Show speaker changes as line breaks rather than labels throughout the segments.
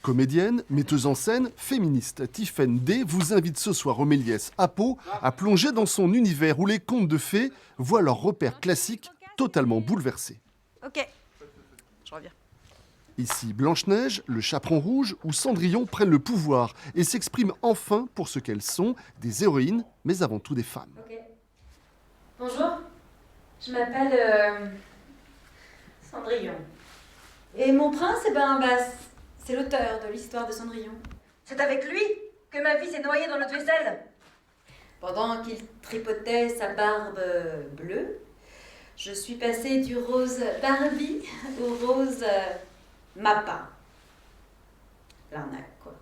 Comédienne, metteuse en scène, féministe, Tiffaine D vous invite ce soir au Méliès à Pau à plonger dans son univers où les contes de fées voient leurs repères classiques totalement bouleversés.
Ok, je reviens.
Ici, Blanche-Neige, le Chaperon Rouge ou Cendrillon prennent le pouvoir et s'expriment enfin pour ce qu'elles sont, des héroïnes, mais avant tout des femmes.
Okay. Bonjour, je m'appelle Cendrillon. Et mon prince, c'est l'auteur de l'histoire de Cendrillon. C'est avec lui que ma vie s'est noyée dans notre vaisselle. Pendant qu'il tripotait sa barbe bleue, je suis passée du rose Barbie au rose Mappa. L'arnaque, quoi.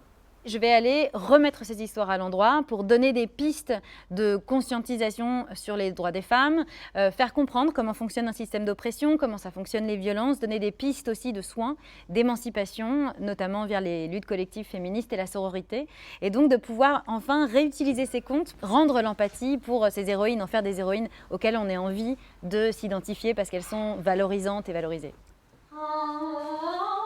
Je vais aller remettre ces histoires à l'endroit pour donner des pistes de conscientisation sur les droits des femmes, faire comprendre comment fonctionne un système d'oppression, comment ça fonctionne les violences, donner des pistes aussi de soins, d'émancipation, notamment vers les luttes collectives féministes et la sororité, et donc de pouvoir enfin réutiliser ces contes, rendre l'empathie pour ces héroïnes, en faire des héroïnes auxquelles on ait envie de s'identifier parce qu'elles sont valorisantes et valorisées.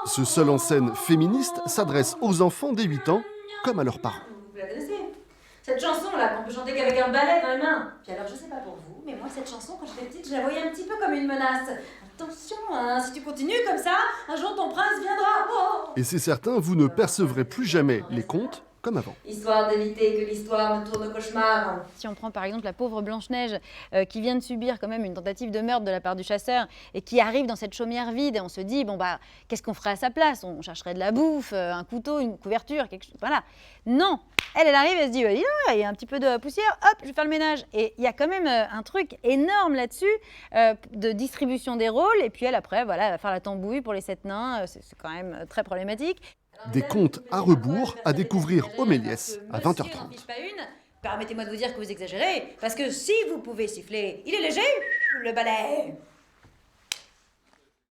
Ce seul en scène féministe s'adresse aux enfants dès 8 ans comme à leurs parents.
Vous la connaissez? Cette chanson-là qu'on peut chanter qu'avec un balai dans les mains. Puis alors, je sais pas pour vous, mais moi, cette chanson, quand j'étais petite, je la voyais un petit peu comme une menace. Attention, hein, si tu continues comme ça, un jour ton prince viendra. Oh.
Et c'est certain, vous ne percevrez plus jamais les contes comme avant.
Histoire d'éviter que l'histoire ne tourne au cauchemar.
Si on prend par exemple la pauvre Blanche-Neige qui vient de subir quand même une tentative de meurtre de la part du chasseur et qui arrive dans cette chaumière vide et on se dit bon bah qu'est-ce qu'on ferait à sa place? On chercherait de la bouffe, un couteau, une couverture, quelque chose. Voilà. Non, elle arrive, elle se dit il y a un petit peu de poussière, hop, je vais faire le ménage. Et il y a quand même un truc énorme là-dessus de distribution des rôles et puis elle après voilà, elle va faire la tambouille pour les 7 nains, c'est quand même très problématique.
Des contes à rebours à découvrir au Méliès à 20h30.
Permettez-moi de vous dire que vous exagérez, parce que si vous pouvez siffler, il est léger, le balai.